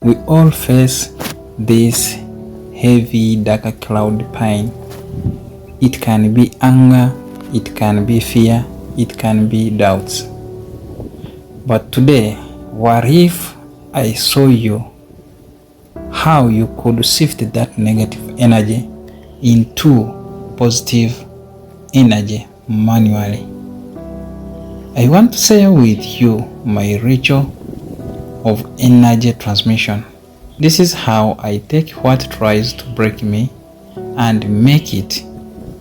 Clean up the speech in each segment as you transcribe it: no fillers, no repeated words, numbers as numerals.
We all face this heavy, darker cloud pain. It can be anger, it can be fear, it can be doubts. But today, what if I show you how you could shift that negative energy into positive energy manually? I want to share with you my ritual of energy transmission. This is how I take what tries to break me and make it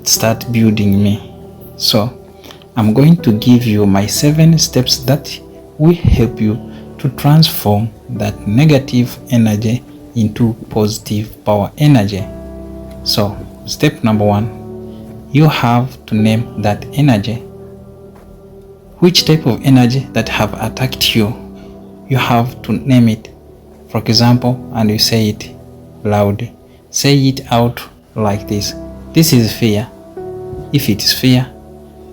start building me. So I'm going to give you my 7 steps that will help you to transform that negative energy into positive power energy. So step number 1, you have to name that energy. Which type of energy that have attacked you? You have to name it. For example, and you say it loud. Say it out like this. This is fear, if it is fear.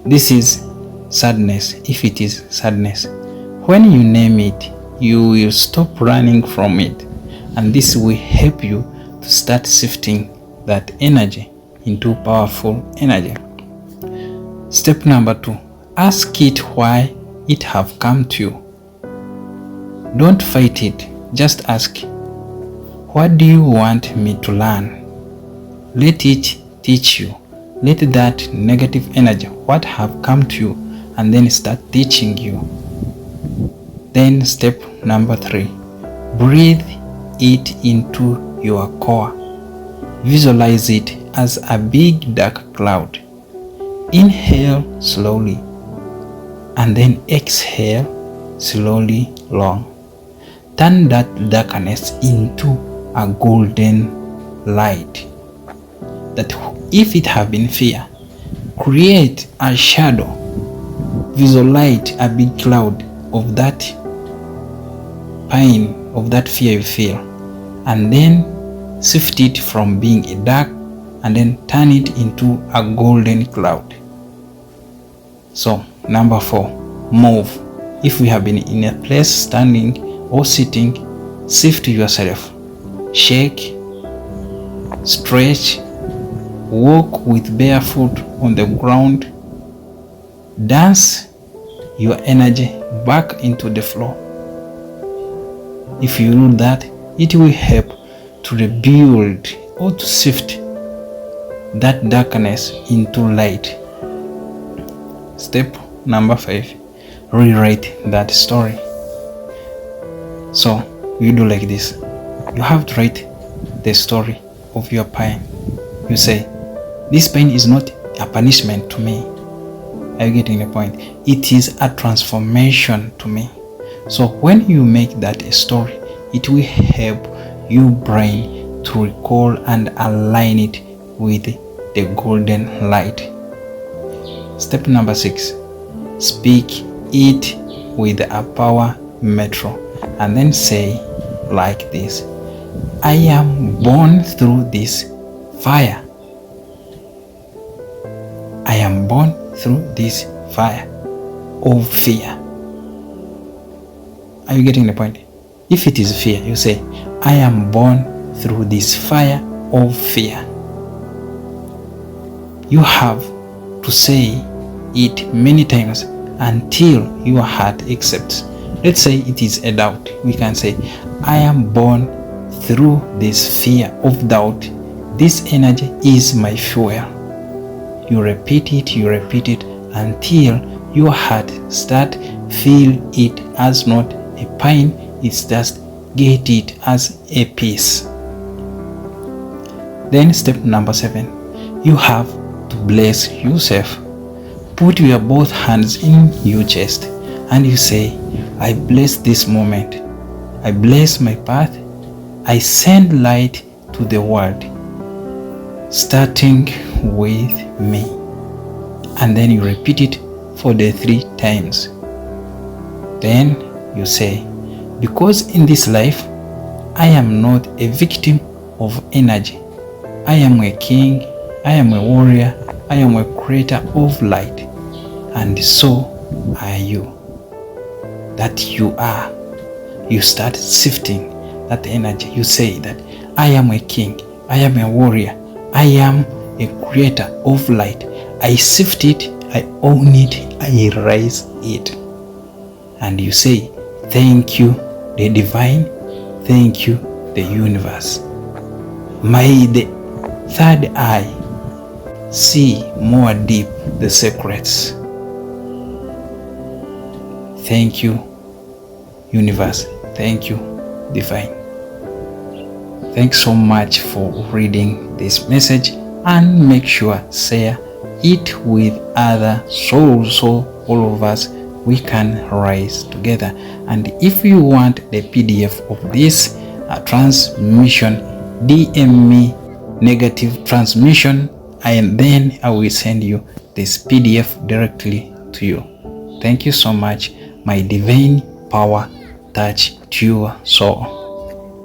This is sadness, if it is sadness. When you name it, you will stop running from it, and this will help you to start shifting that energy into powerful energy. Step number 2, ask it why it have come to you. Don't fight it, just ask, what do you want me to learn? Let it teach you. Let that negative energy, what have come to you, and then start teaching you. Then step number 3, breathe it into your core. Visualize it as a big dark cloud. Inhale slowly and then exhale slowly long. Turn that darkness into a golden light. That if it have been fear, create a shadow. Visualize a big cloud of that pain, of that fear you feel, and then shift it from being a dark and then turn it into a golden cloud. So number 4, move. If we have been in a place standing or sitting, shift yourself. Shake, stretch, walk with barefoot on the ground. Dance your energy back into the floor. If you do that, it will help to rebuild or to shift that darkness into light. Step number 5, rewrite that story. So you do like this. You have to write the story of your pain. You say, this pain is not a punishment to me. Are you getting the point? It is a transformation to me. So when you make that a story, it will help your brain to recall and align it with the golden light. Step number 6, speak it with a power metro, and then say like this, I am born through this fire. I am born through this fire of fear. Are you getting the point? If it is fear, you say, I am born through this fire of fear. You have to say it many times until your heart accepts. Let's say it is a doubt. We can say, I am born through this fear of doubt. This energy is my fuel. You repeat it until your heart start feel it as not a pain, it's just get it as a peace. Then step number 7, you have to bless yourself. Put your both hands in your chest and you say, I bless this moment. I bless my path. I send light to the world, starting with me. And then you repeat it for the 3 times. Then you say, because in this life, I am not a victim of energy. I am a king, I am a warrior, I am a creator of light. And so are you. That you are. You start shifting that energy. You say that I am a king, I am a warrior, I am a creator of light. I sift it, I own it, I rise it. And you say, thank you, the divine, thank you, the universe. May the third eye see more deep the secrets. Thank you, universe. Thank you, divine. Thanks so much for reading this message, and make sure share it with other souls so all of us we can rise together. And if you want the PDF of this transmission, DM me negative transmission, and then I will send you this PDF directly to you. Thank you so much. My divine power touch to your soul.